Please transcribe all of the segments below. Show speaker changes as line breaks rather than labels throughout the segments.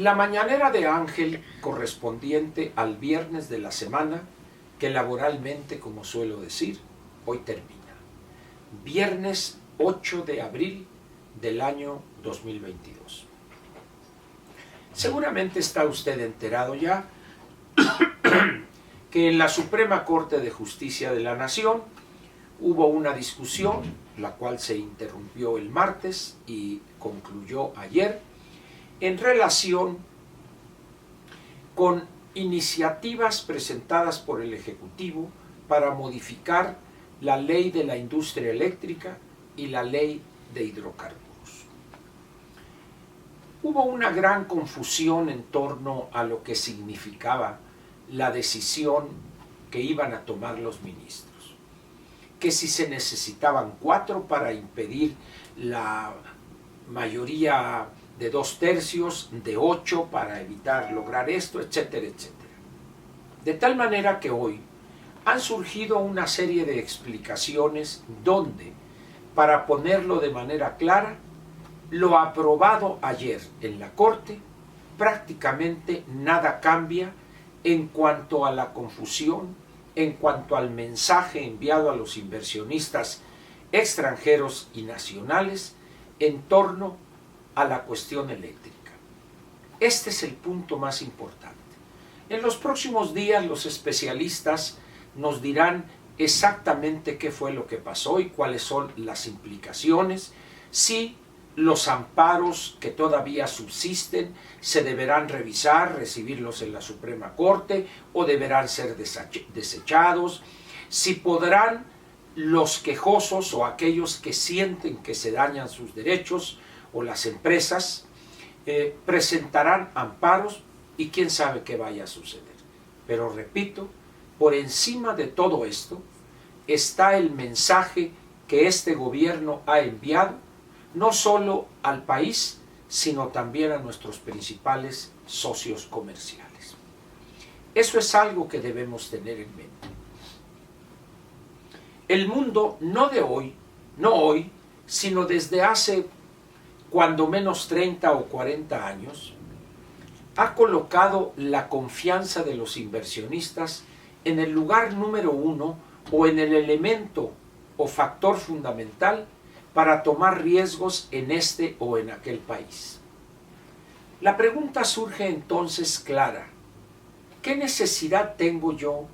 La mañanera de Ángel correspondiente al viernes de la semana, que laboralmente, como suelo decir, hoy termina. Viernes 8 de abril del año 2022. Seguramente está usted enterado ya que en la Suprema Corte de Justicia de la Nación hubo una discusión, la cual se interrumpió el martes y concluyó ayer, en relación con iniciativas presentadas por el Ejecutivo para modificar la ley de la industria eléctrica y la ley de hidrocarburos. Hubo una gran confusión en torno a lo que significaba la decisión que iban a tomar los ministros. Que si se necesitaban 4 para impedir la mayoría de 2/3, de 8 para evitar lograr esto, etcétera, etcétera. De tal manera que hoy han surgido una serie de explicaciones donde, para ponerlo de manera clara, lo aprobado ayer en la Corte prácticamente nada cambia en cuanto a la confusión, en cuanto al mensaje enviado a los inversionistas extranjeros y nacionales en torno a la cuestión eléctrica. Este es el punto más importante. En los próximos días los especialistas nos dirán exactamente qué fue lo que pasó y cuáles son las implicaciones, si los amparos que todavía subsisten se deberán revisar, recibirlos en la Suprema Corte o deberán ser desechados, si podrán los quejosos o aquellos que sienten que se dañan sus derechos o las empresas presentarán amparos y quién sabe qué vaya a suceder. Pero repito, por encima de todo esto está el mensaje que este gobierno ha enviado no solo al país, sino también a nuestros principales socios comerciales. Eso es algo que debemos tener en mente. El mundo no de hoy, no hoy, sino desde hace cuando menos 30 o 40 años, ha colocado la confianza de los inversionistas en el lugar número 1 o en el elemento o factor fundamental para tomar riesgos en este o en aquel país. La pregunta surge entonces clara: ¿qué necesidad tengo yo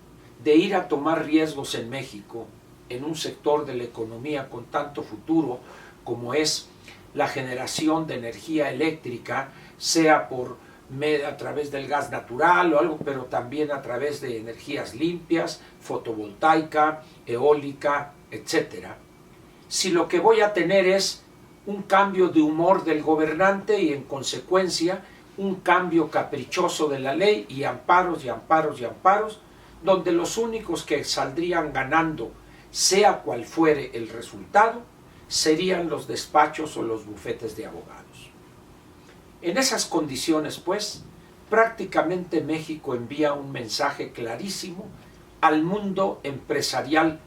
de ir a tomar riesgos en México, en un sector de la economía con tanto futuro como es la generación de energía eléctrica, sea a través del gas natural o algo, pero también a través de energías limpias, fotovoltaica, eólica, etcétera? Si lo que voy a tener es un cambio de humor del gobernante y en consecuencia un cambio caprichoso de la ley y amparos y amparos y amparos, donde los únicos que saldrían ganando, sea cual fuere el resultado, serían los despachos o los bufetes de abogados. En esas condiciones, pues, prácticamente México envía un mensaje clarísimo al mundo empresarial,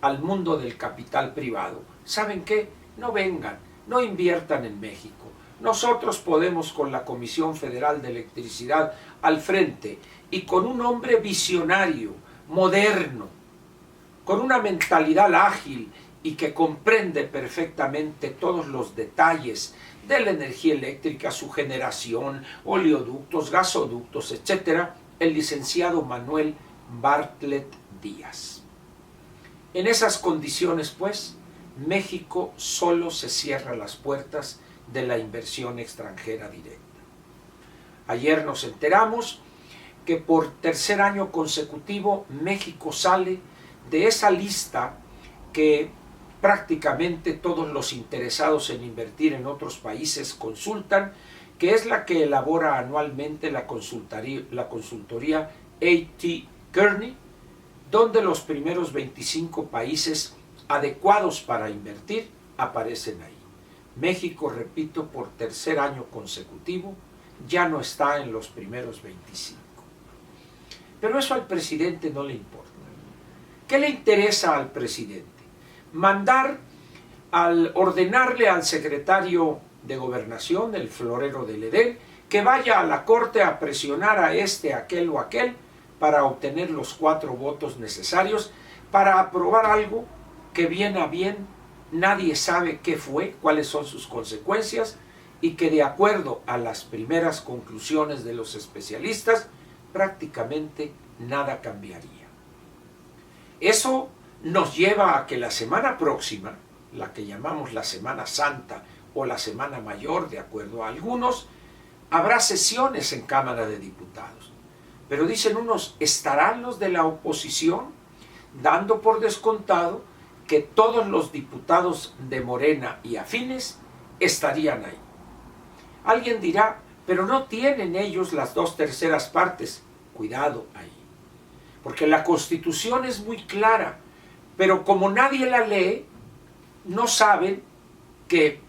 al mundo del capital privado. ¿Saben qué? No vengan, no inviertan en México. Nosotros podemos, con la Comisión Federal de Electricidad al frente y con un hombre visionario, moderno, con una mentalidad ágil y que comprende perfectamente todos los detalles de la energía eléctrica, su generación, oleoductos, gasoductos, etc., el licenciado Manuel Bartlett Díaz. En esas condiciones, pues, México solo se cierra las puertas de la inversión extranjera directa. Ayer nos enteramos que por tercer año consecutivo México sale de esa lista que prácticamente todos los interesados en invertir en otros países consultan, que es la que elabora anualmente la consultoría A.T. Kearney, donde los primeros 25 países adecuados para invertir aparecen ahí. México, repito, por tercer año consecutivo, ya no está en los primeros 25. Pero eso al presidente no le importa. ¿Qué le interesa al presidente? Ordenarle al secretario de Gobernación, el florero del Edén, que vaya a la corte a presionar a este, aquel o aquel para obtener los 4 votos necesarios para aprobar algo que bien a bien nadie sabe qué fue, cuáles son sus consecuencias, y que de acuerdo a las primeras conclusiones de los especialistas, prácticamente nada cambiaría. Eso nos lleva a que la semana próxima, la que llamamos la Semana Santa o la Semana Mayor, de acuerdo a algunos, habrá sesiones en Cámara de Diputados. Pero dicen unos, ¿estarán los de la oposición dando por descontado que todos los diputados de Morena y afines estarían ahí? Alguien dirá, pero no tienen ellos las 2/3 partes. Cuidado ahí, porque la Constitución es muy clara, pero como nadie la lee, no saben que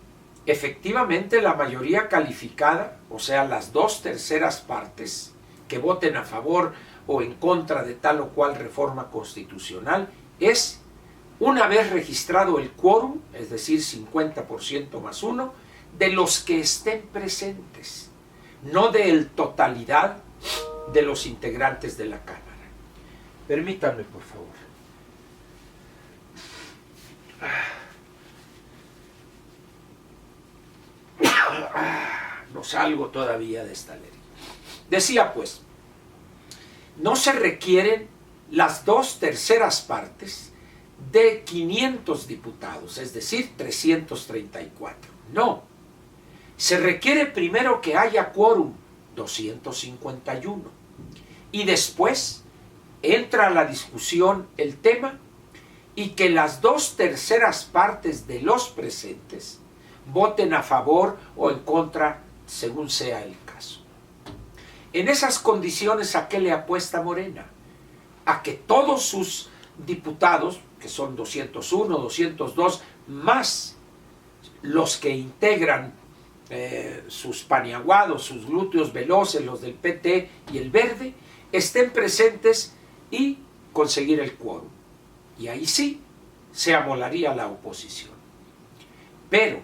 efectivamente la mayoría calificada, o sea, las 2/3 partes que voten a favor o en contra de tal o cual reforma constitucional, es, una vez registrado el quórum, es decir, 50% más 1, de los que estén presentes, no de la totalidad de los integrantes de la Cámara. Permítanme, por favor. No salgo todavía de esta ley. Decía pues, no se requieren las 2/3 partes de 500 diputados, es decir, 334. No. Se requiere primero que haya quórum, 251. Y después entra a la discusión el tema y que las 2/3 partes de los presentes voten a favor o en contra, según sea el caso. En esas condiciones, ¿a qué le apuesta Morena? A que todos sus diputados, que son 201, 202, más los que integran sus paniaguados, sus glúteos veloces, los del PT y el Verde, estén presentes y conseguir el quórum. Y ahí sí se amolaría la oposición. Pero,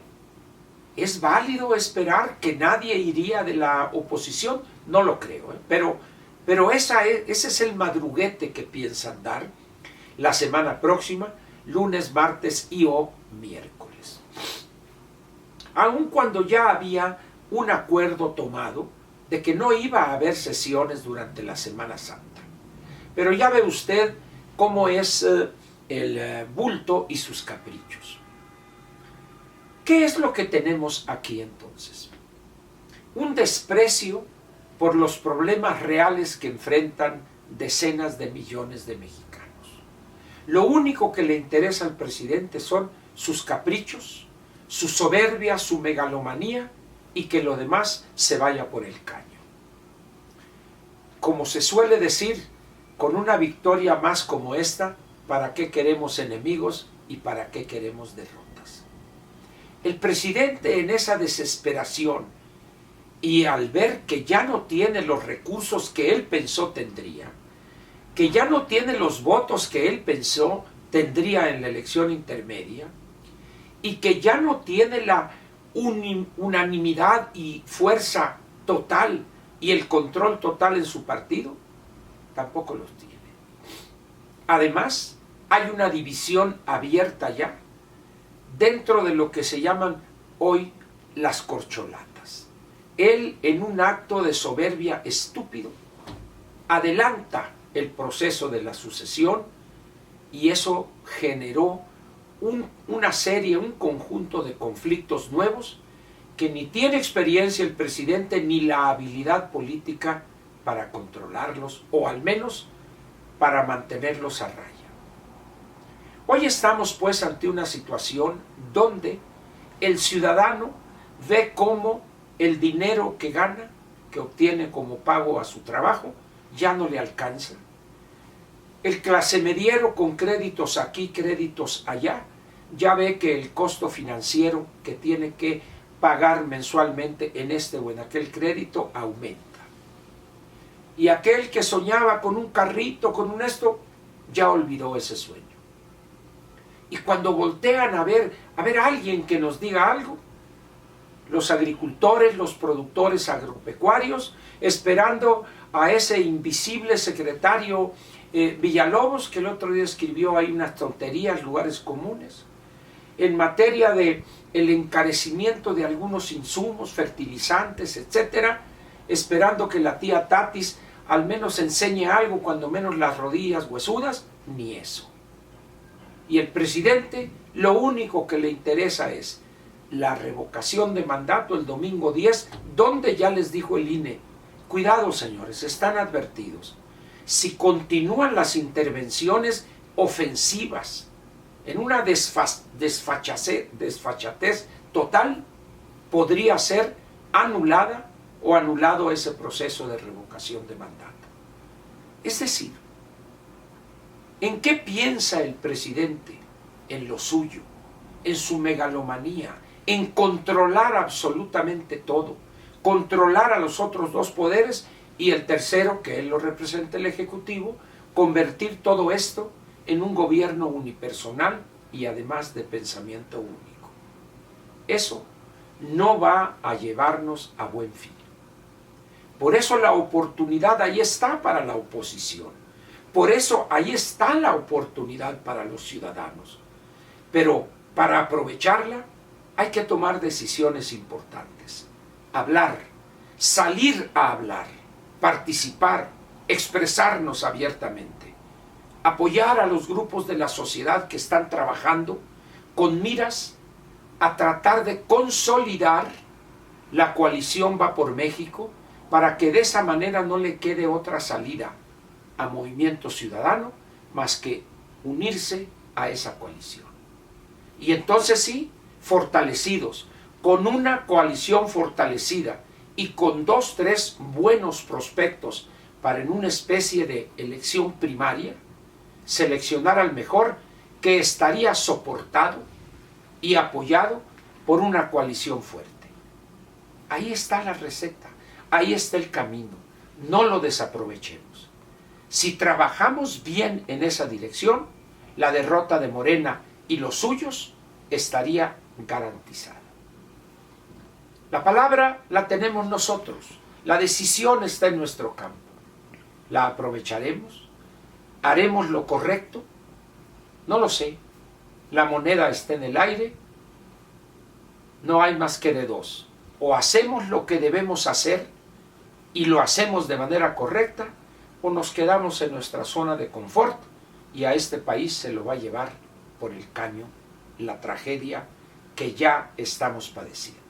¿es válido esperar que nadie iría de la oposición? No lo creo, pero ese es el madruguete que piensan dar la semana próxima, lunes, martes y o miércoles. Aun cuando ya había un acuerdo tomado de que no iba a haber sesiones durante la Semana Santa. Pero ya ve usted cómo es el bulto y sus caprichos. ¿Qué es lo que tenemos aquí entonces? Un desprecio por los problemas reales que enfrentan decenas de millones de mexicanos. Lo único que le interesa al presidente son sus caprichos, su soberbia, su megalomanía, y que lo demás se vaya por el caño. Como se suele decir, con una victoria más como esta, ¿para qué queremos enemigos y para qué queremos derrotas? El presidente, en esa desesperación y al ver que ya no tiene los recursos que él pensó tendría, que ya no tiene los votos que él pensó tendría en la elección intermedia, y que ya no tiene la unanimidad y fuerza total y el control total en su partido, tampoco los tiene. Además, hay una división abierta ya dentro de lo que se llaman hoy las corcholatas. Él, en un acto de soberbia estúpido, adelanta el proceso de la sucesión, y eso generó una serie, un conjunto de conflictos nuevos que ni tiene experiencia el presidente ni la habilidad política para controlarlos, o al menos para mantenerlos a raya. Hoy estamos pues ante una situación donde el ciudadano ve cómo el dinero que gana, que obtiene como pago a su trabajo, ya no le alcanza. El clasemediero con créditos aquí, créditos allá, ya ve que el costo financiero que tiene que pagar mensualmente en este o en aquel crédito aumenta. Y aquel que soñaba con un carrito, con un esto, ya olvidó ese sueño. Y cuando voltean a ver a alguien que nos diga algo, los agricultores, los productores agropecuarios, esperando a ese invisible secretario Villalobos, que el otro día escribió ahí unas tonterías, lugares comunes, en materia de el encarecimiento de algunos insumos, fertilizantes, etcétera, esperando que la tía Tatis al menos enseñe algo, cuando menos las rodillas huesudas, ni eso. Y el presidente lo único que le interesa es la revocación de mandato el domingo 10, donde ya les dijo el INE, cuidado señores, están advertidos, si continúan las intervenciones ofensivas en una desfachatez total, podría ser anulada o anulado ese proceso de revocación de mandato. Es decir, ¿en qué piensa el presidente? En lo suyo, en su megalomanía, en controlar absolutamente todo, controlar a los otros dos poderes y el tercero, que él lo representa, el Ejecutivo, convertir todo esto en un gobierno unipersonal y además de pensamiento único. Eso no va a llevarnos a buen fin. Por eso la oportunidad ahí está para la oposición. Por eso ahí está la oportunidad para los ciudadanos. Pero para aprovecharla hay que tomar decisiones importantes. Hablar, salir a hablar, participar, expresarnos abiertamente. Apoyar a los grupos de la sociedad que están trabajando con miras a tratar de consolidar la coalición Va por México, para que de esa manera no le quede otra salida a Movimiento Ciudadano más que unirse a esa coalición. Y entonces sí, fortalecidos, con una coalición fortalecida y con 2, 3 buenos prospectos para en una especie de elección primaria, seleccionar al mejor, que estaría soportado y apoyado por una coalición fuerte. Ahí está la receta, ahí está el camino, no lo desaprovechemos. Si trabajamos bien en esa dirección, la derrota de Morena y los suyos estaría garantizada. La palabra la tenemos nosotros, la decisión está en nuestro campo. ¿La aprovecharemos? ¿Haremos lo correcto? No lo sé. La moneda está en el aire. No hay más que de dos. O hacemos lo que debemos hacer y lo hacemos de manera correcta, o nos quedamos en nuestra zona de confort y a este país se lo va a llevar por el caño la tragedia que ya estamos padeciendo.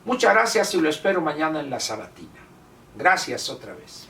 Muchas gracias y lo espero mañana en la sabatina. Gracias otra vez.